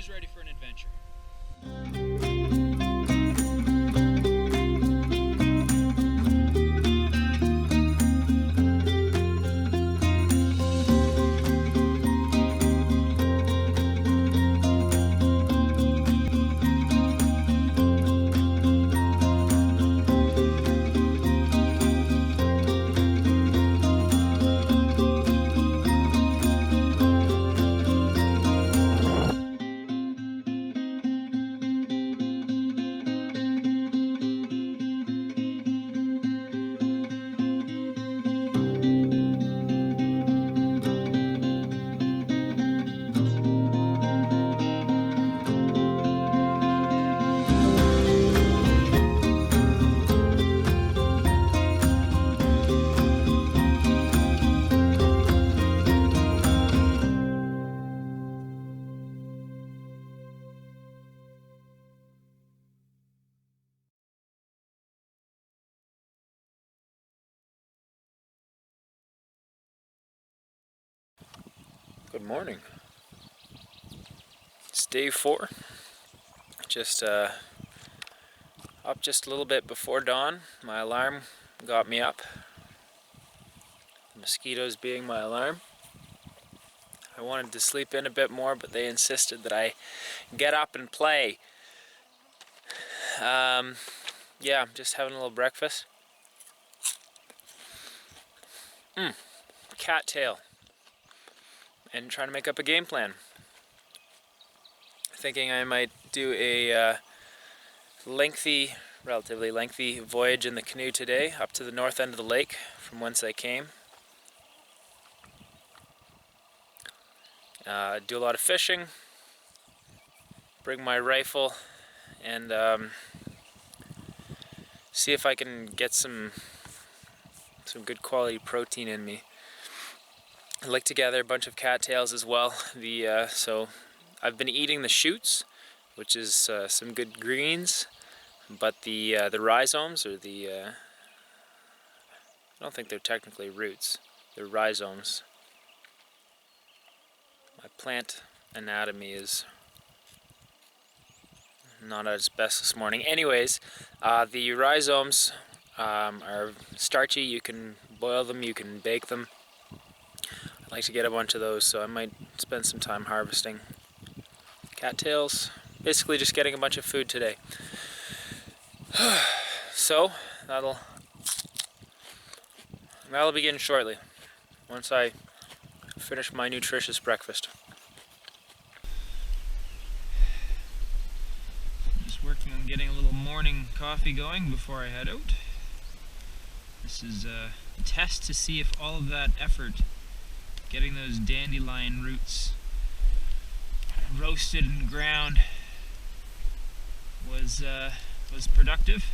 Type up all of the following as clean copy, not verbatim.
Who's ready for an adventure? Good morning. It's day 4. Just up just a little bit before dawn. My alarm got me up. Mosquitoes being my alarm. I wanted to sleep in a bit more, but they insisted that I get up and play. Yeah, just having a little breakfast. Cattail. And trying to make up a game plan. Thinking I might do a relatively lengthy voyage in the canoe today up to the north end of the lake from whence I came. Do a lot of fishing, bring my rifle, and see if I can get some good quality protein in me. I'd like to gather a bunch of cattails as well. So I've been eating the shoots, which is some good greens, but the rhizomes, or I don't think they're technically roots, they're rhizomes. My plant anatomy is not at its best this morning. Anyways, the rhizomes are starchy. You can boil them, you can bake them. I'd like to get a bunch of those, so I might spend some time harvesting cattails. Basically just getting a bunch of food today. So that'll begin shortly, once I finish my nutritious breakfast. Just working on getting a little morning coffee going before I head out. This is a test to see if all of that effort getting those dandelion roots roasted and ground was productive.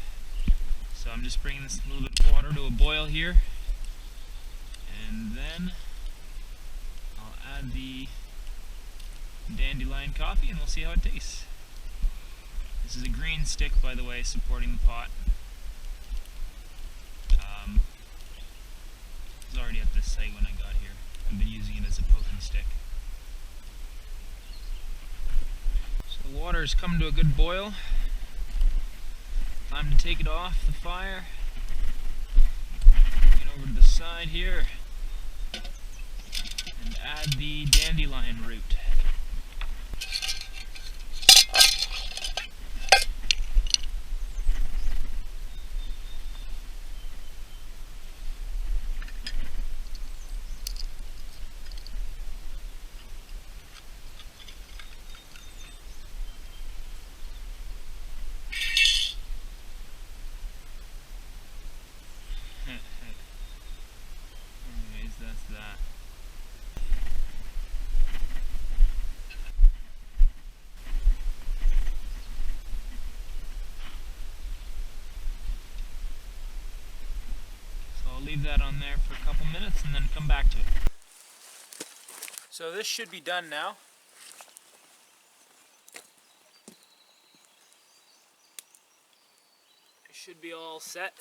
So I'm just bringing this little bit of water to a boil here, and then I'll add the dandelion coffee and we'll see how it tastes. This is a green stick, by the way, supporting the pot. It was already at this site when I got here. I've been using it as a poking stick. So the water has come to a good boil. Time to take it off the fire. Bring it over to the side here and add the dandelion root. Anyways, that's that. So I'll leave that on there for a couple minutes and then come back to it. So this should be done now. It should be all set.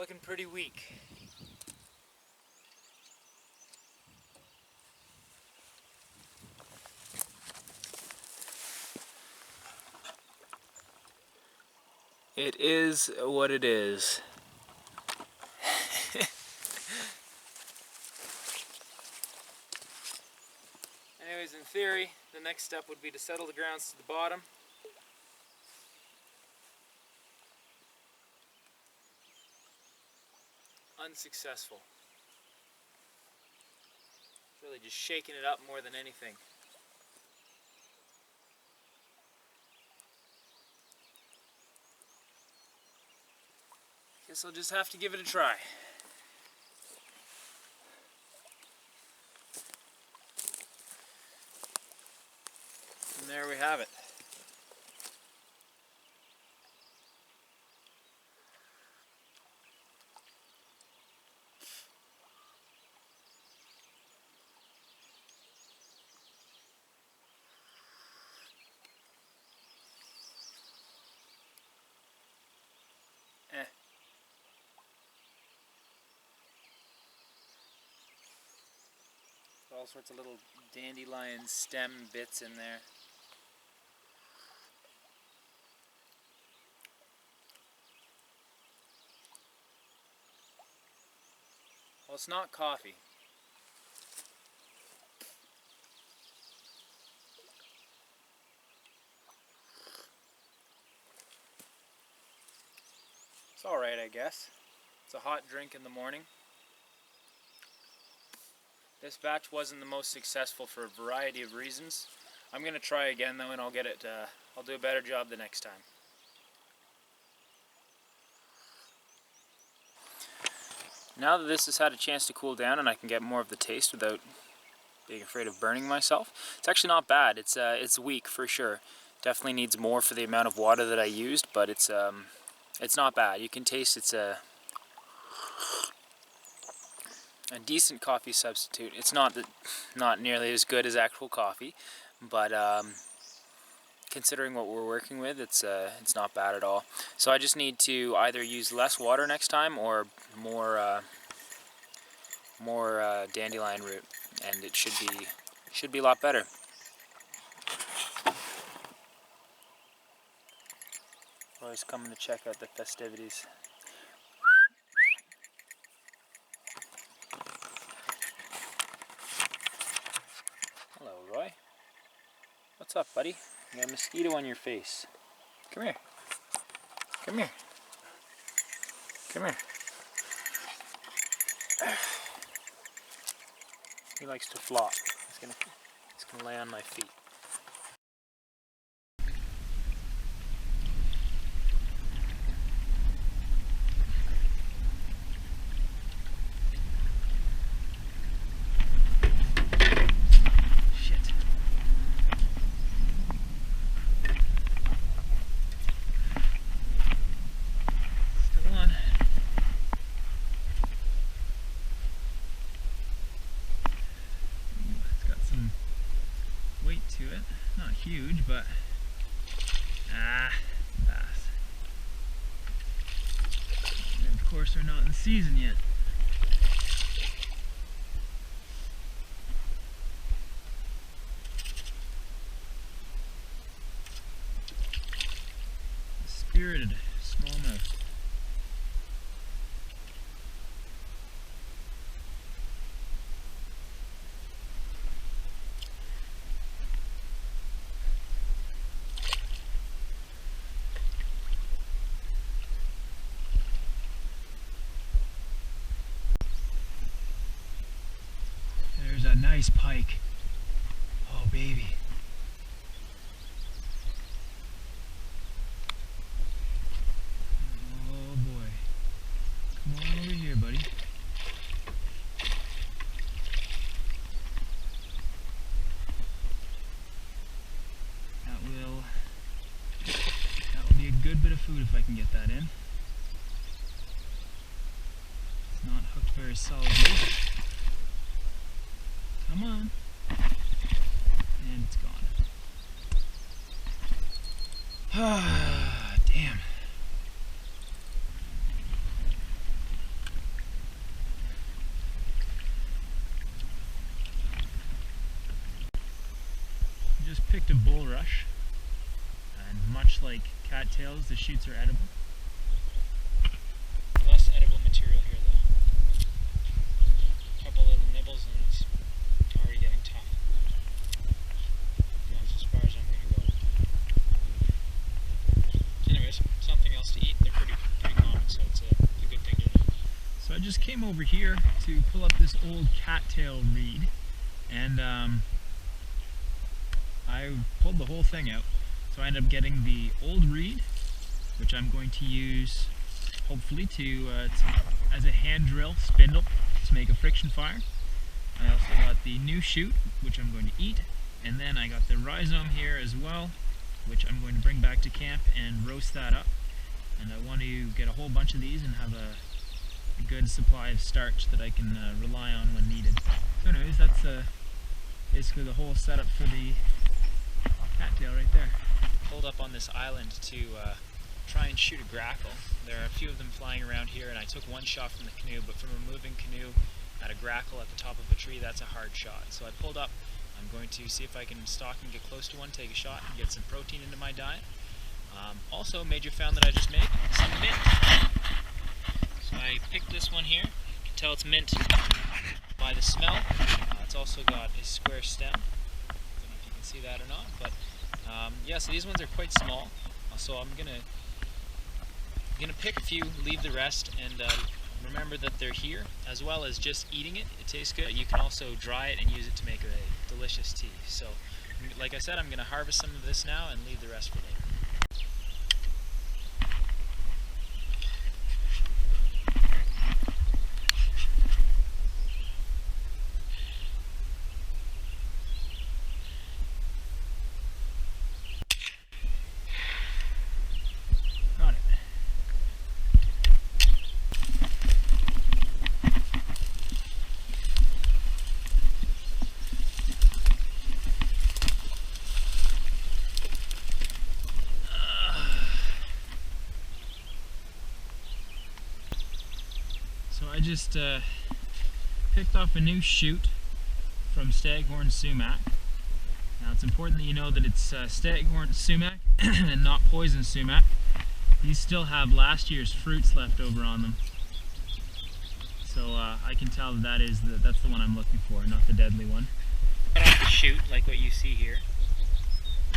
looking pretty weak. It is what it is. Anyways, in theory, the next step would be to settle the grounds to the bottom. Unsuccessful. Really just shaking it up more than anything. Guess I'll just have to give it a try. And there we have it. All sorts of little dandelion stem bits in there. Well, it's not coffee. It's alright, I guess. It's a hot drink in the morning. This batch wasn't the most successful for a variety of reasons. I'm going to try again though, and I'll get it. I'll do a better job the next time. Now that this has had a chance to cool down and I can get more of the taste without being afraid of burning myself, it's actually not bad. It's weak for sure. Definitely needs more for the amount of water that I used, but it's not bad. You can taste it's a decent coffee substitute. It's not nearly as good as actual coffee, but considering what we're working with, it's not bad at all. So I just need to either use less water next time or more dandelion root, and it should be a lot better. Always coming to check out the festivities. Hello, Roy. What's up, buddy? You got a mosquito on your face. Come here. Come here. Come here. He likes to flop. He's gonna lay on my feet. Huge, but pass. And of course, they're not in season yet. Spirited smallmouth. A nice pike. Oh baby. Oh boy. Come on over here, buddy. That will be a good bit of food if I can get that in. It's not hooked very solidly. Come on. And it's gone. Ah, damn. picked a bulrush, and much like cattails, the shoots are edible. Less edible material here though. A couple little nibbles and it's already getting tough. That's as far as I'm going to go. Anyways, something else to eat. They're pretty common, so it's a good thing to know. So I just came over here to pull up this old cattail reed, and I pulled the whole thing out. So I ended up getting the old reed, which I'm going to use hopefully to as a hand drill spindle to make a friction fire. I also got the new shoot, which I'm going to eat, and then I got the rhizome here as well, which I'm going to bring back to camp and roast that up. And I want to get a whole bunch of these and have a good supply of starch that I can rely on when needed. So anyways, that's basically the whole setup for the cattail right there. Pulled up on this island to try and shoot a grackle. There are a few of them flying around here, and I took one shot from the canoe, but from a moving canoe at a grackle at the top of a tree, that's a hard shot. So I pulled up. I'm going to see if I can stalk and get close to one, take a shot, and get some protein into my diet. Also, major found that I just made, some mint. So I picked this one here. You can tell it's mint by the smell. It's also got a square stem. I don't know if you can see that or not, but yeah, so these ones are quite small. So I'm gonna pick a few, leave the rest, and remember that they're here, as well as just eating it. It tastes good. You can also dry it and use it to make a delicious tea. So, like I said, I'm gonna harvest some of this now and leave the rest for later. I just picked off a new shoot from staghorn sumac. Now it's important that you know that it's staghorn sumac and not poison sumac. These still have last year's fruits left over on them. So I can tell that that's the one I'm looking for, not the deadly one. Cut off the shoot like what you see here,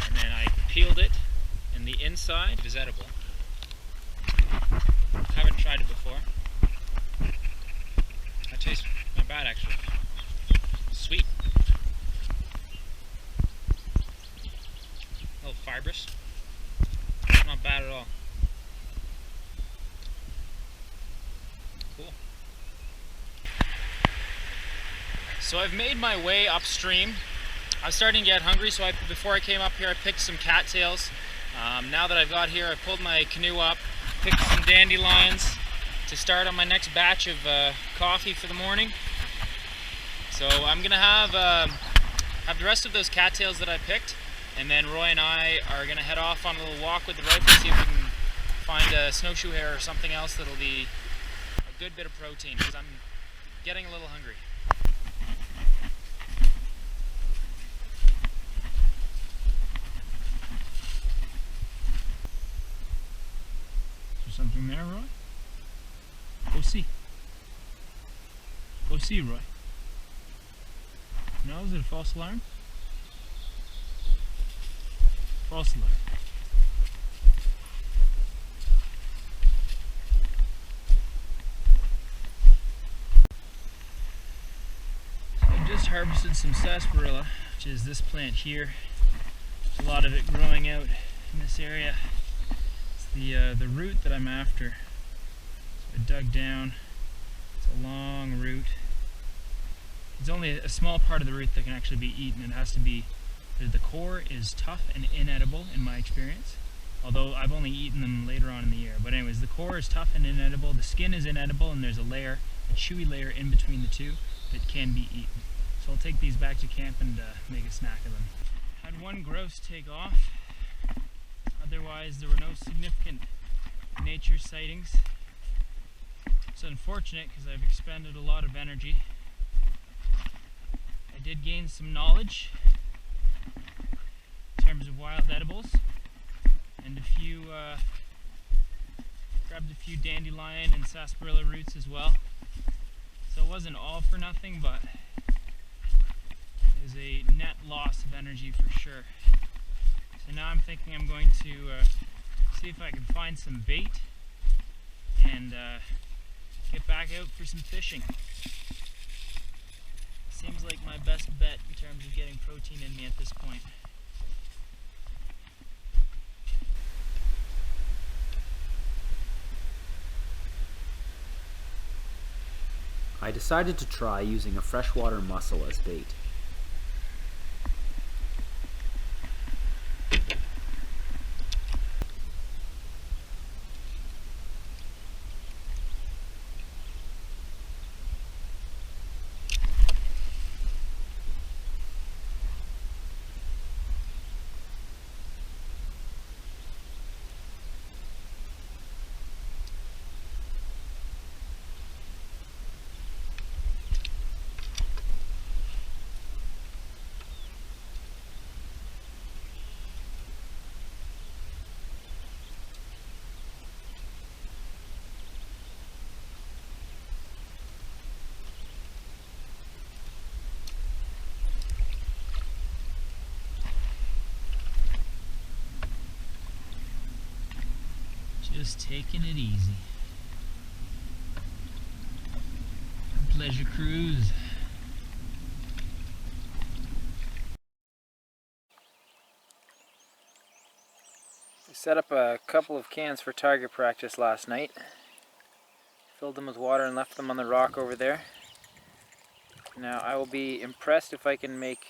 and then I peeled it, and the inside is edible. Haven't tried it before. That tastes not bad actually. Sweet. A little fibrous. Not bad at all. Cool. So I've made my way upstream. I was starting to get hungry, so before I came up here I picked some cattails. Now that I've got here, I pulled my canoe up, picked some dandelions to start on my next batch of coffee for the morning. So I'm gonna have the rest of those cattails that I picked, and then Roy and I are gonna head off on a little walk with the rifle, see if we can find a snowshoe hare or something else that'll be a good bit of protein, because I'm getting a little hungry. Is there something there, Roy? Go see. Go see, Roy. No, is it a false alarm? False alarm. So I just harvested some sarsaparilla, which is this plant here. There's a lot of it growing out in this area. It's the root that I'm after. I dug down. It's a long root. It's only a small part of the root that can actually be eaten. It has to be, the core is tough and inedible in my experience, although I've only eaten them later on in the year. But anyways, the core is tough and inedible, the skin is inedible, and there's a layer, a chewy layer in between the two that can be eaten. So I'll take these back to camp and make a snack of them. Had one grouse take off. Otherwise there were no significant nature sightings. It's unfortunate because I've expended a lot of energy. I did gain some knowledge, terms of wild edibles, and grabbed a few dandelion and sarsaparilla roots as well. So it wasn't all for nothing, but it was a net loss of energy for sure. So now I'm thinking I'm going to see if I can find some bait and get back out for some fishing. Seems like my best bet in terms of getting protein in me at this point. I decided to try using a freshwater mussel as bait. Just taking it easy. Pleasure cruise. We set up a couple of cans for target practice last night. Filled them with water and left them on the rock over there. Now I will be impressed if I can make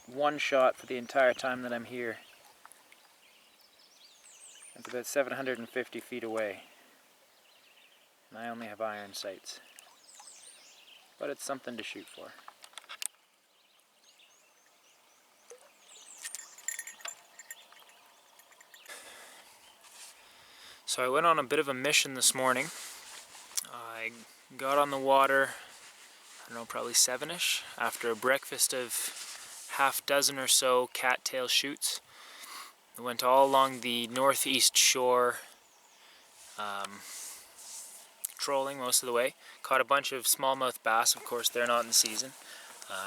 one shot for the entire time that I'm here. It's about 750 feet away. And I only have iron sights. But it's something to shoot for. So I went on a bit of a mission this morning. I got on the water, I don't know, probably 7-ish, after a breakfast of half dozen or so cattail shoots. I went all along the northeast shore, trolling most of the way. Caught a bunch of smallmouth bass, of course they're not in season.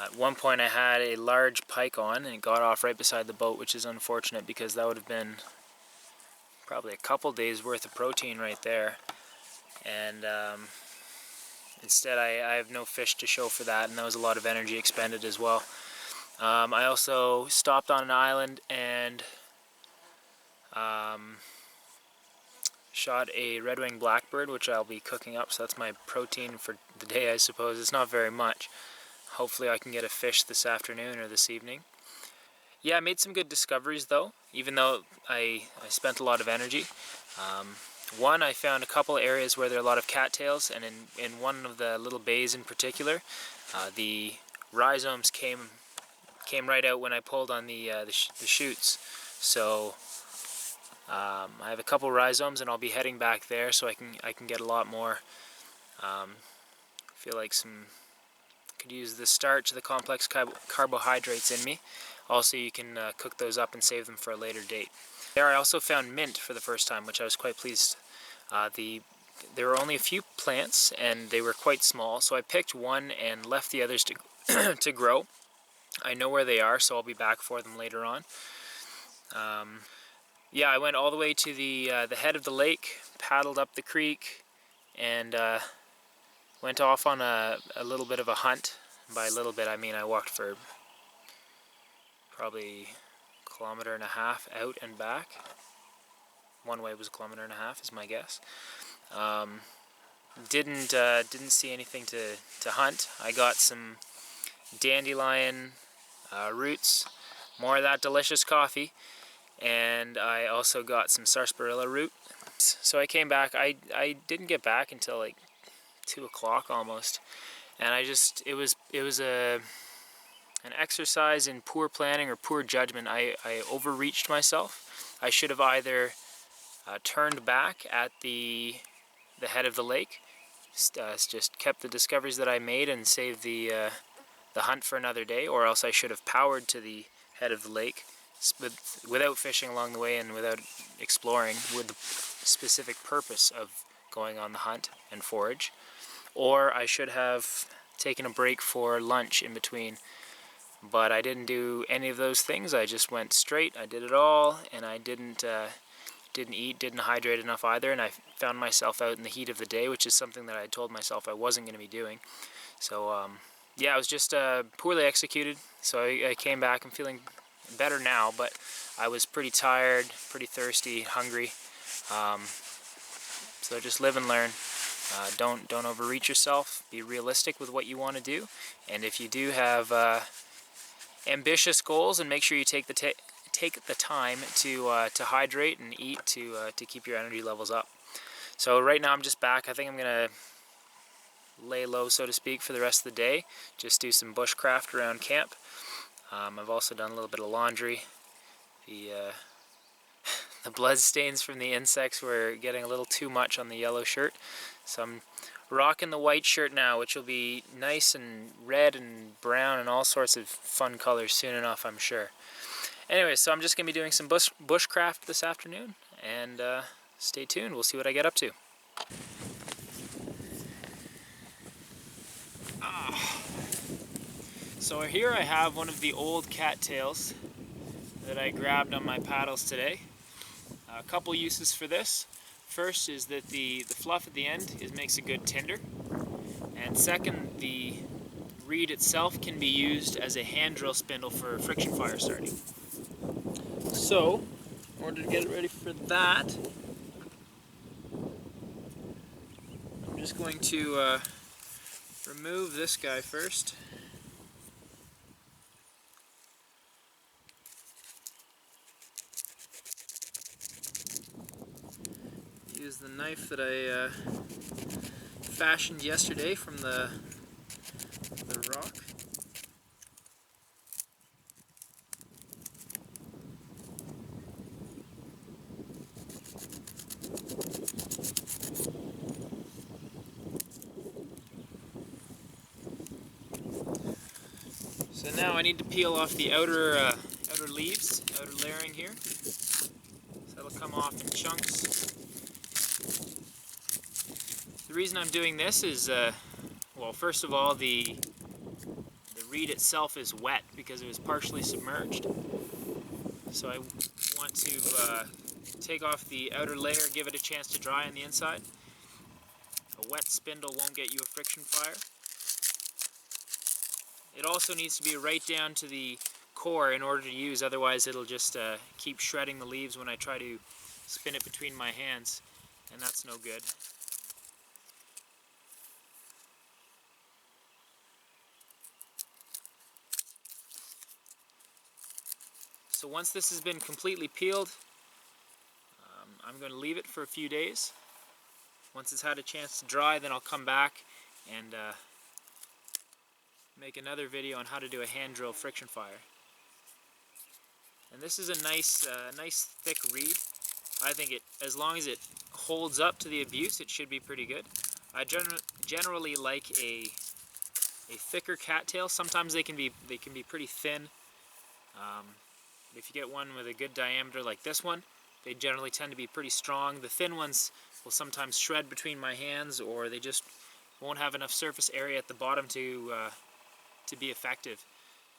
At one point I had a large pike on and it got off right beside the boat, which is unfortunate because that would have been probably a couple days worth of protein right there. And instead I have no fish to show for that, and that was a lot of energy expended as well. I also stopped on an island and shot a red-winged blackbird, which I'll be cooking up, so that's my protein for the day, I suppose. It's not very much. Hopefully I can get a fish this afternoon or this evening. Yeah, I made some good discoveries though, even though I spent a lot of energy. One, I found a couple areas where there are a lot of cattails, and in one of the little bays in particular, the rhizomes came right out when I pulled on the shoots. So I have a couple rhizomes, and I'll be heading back there so I can get a lot more. Feel like could use the starch, the complex carbohydrates in me. Also, you can cook those up and save them for a later date. There I also found mint for the first time, which I was quite pleased. There were only a few plants and they were quite small, so I picked one and left the others to to grow. I know where they are, so I'll be back for them later on. Yeah, I went all the way to the head of the lake, paddled up the creek, and went off on a little bit of a hunt. By a little bit, I mean I walked for probably 1.5 kilometers out and back. One way was 1.5 kilometers, is my guess. Didn't see anything to hunt. I got some dandelion roots, more of that delicious coffee, and I also got some sarsaparilla root. So I came back. I didn't get back until like 2 o'clock almost, and it was an exercise in poor planning or poor judgment. I overreached myself. I should have either turned back at the head of the lake, just kept the discoveries that I made and saved the hunt for another day, or else I should have powered to the head of the lake without fishing along the way and without exploring with the specific purpose of going on the hunt and forage. Or I should have taken a break for lunch in between. But I didn't do any of those things. I just went straight. I did it all, and I didn't eat, didn't hydrate enough either, and I found myself out in the heat of the day, which is something that I told myself I wasn't going to be doing. So yeah, it was just poorly executed. So I came back. I'm feeling better now, but I was pretty tired, pretty thirsty, hungry. So just live and learn. Don't overreach yourself. Be realistic with what you want to do, and if you do have ambitious goals, and make sure you take the time to hydrate and eat to keep your energy levels up. So right now I'm just back. I think I'm gonna lay low, so to speak, for the rest of the day. Just do some bushcraft around camp. I've also done a little bit of laundry. The blood stains from the insects were getting a little too much on the yellow shirt, so I'm rocking the white shirt now, which will be nice and red and brown and all sorts of fun colors soon enough, I'm sure. Anyway, so I'm just going to be doing some bushcraft this afternoon, and stay tuned. We'll see what I get up to. So here I have one of the old cattails that I grabbed on my paddles today. A couple uses for this. First is that the fluff at the end makes a good tinder, and second, the reed itself can be used as a hand drill spindle for friction fire starting. So, in order to get it ready for that, I'm just going to remove this guy first. Use the knife that I fashioned yesterday from the rock. So now I need to peel off the outer leaves, outer layering here. So that'll come off in chunks. The reason I'm doing this is, well, first of all, the reed itself is wet because it was partially submerged. So I want to take off the outer layer, give it a chance to dry on the inside. A wet spindle won't get you a friction fire. It also needs to be right down to the core in order to use, otherwise it'll just keep shredding the leaves when I try to spin it between my hands, and that's no good. So once this has been completely peeled, I'm going to leave it for a few days. Once it's had a chance to dry, then I'll come back and make another video on how to do a hand drill friction fire. And this is a nice thick reed. I think as long as it holds up to the abuse, it should be pretty good. I generally like a thicker cattail. Sometimes they can be pretty thin. If you get one with a good diameter like this one, they generally tend to be pretty strong. The thin ones will sometimes shred between my hands, or they just won't have enough surface area at the bottom to be effective.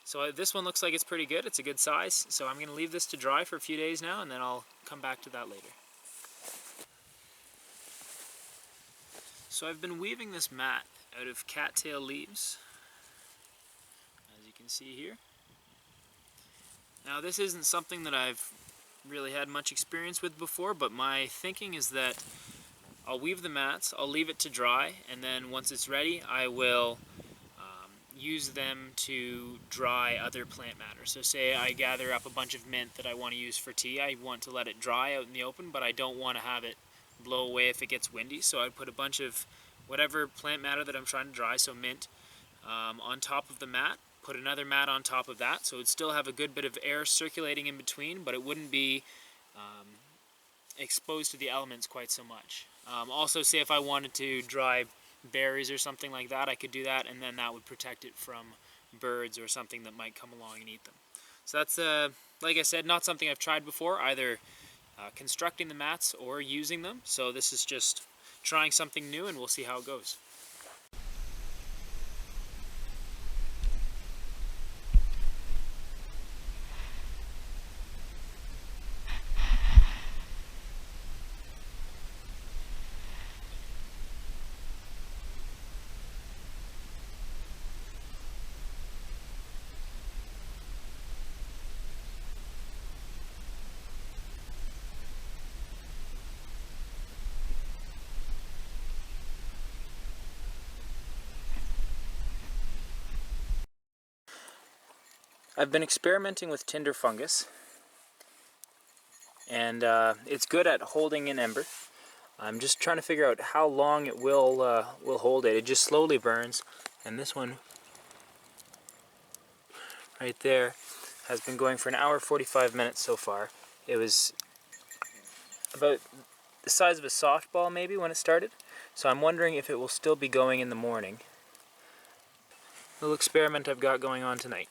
So this one looks like it's pretty good. It's a good size. So I'm going to leave this to dry for a few days now, and then I'll come back to that later. So I've been weaving this mat out of cattail leaves, as you can see here. Now this isn't something that I've really had much experience with before, but my thinking is that I'll weave the mats, I'll leave it to dry, and then once it's ready I will use them to dry other plant matter. So say I gather up a bunch of mint that I want to use for tea. I want to let it dry out in the open, but I don't want to have it blow away if it gets windy, so I put a bunch of whatever plant matter that I'm trying to dry, so mint, on top of the mat, put another mat on top of that, so it would still have a good bit of air circulating in between, but it wouldn't be exposed to the elements quite so much. Also, say if I wanted to dry berries or something like that, I could do that, and then that would protect it from birds or something that might come along and eat them. So that's, like I said, not something I've tried before, either constructing the mats or using them. So this is just trying something new, and we'll see how it goes. I've been experimenting with tinder fungus, and it's good at holding an ember. I'm just trying to figure out how long it will hold it. It just slowly burns, and this one right there has been going for an hour 45 minutes so far. It was about the size of a softball maybe when it started, so I'm wondering if it will still be going in the morning. Little experiment I've got going on tonight.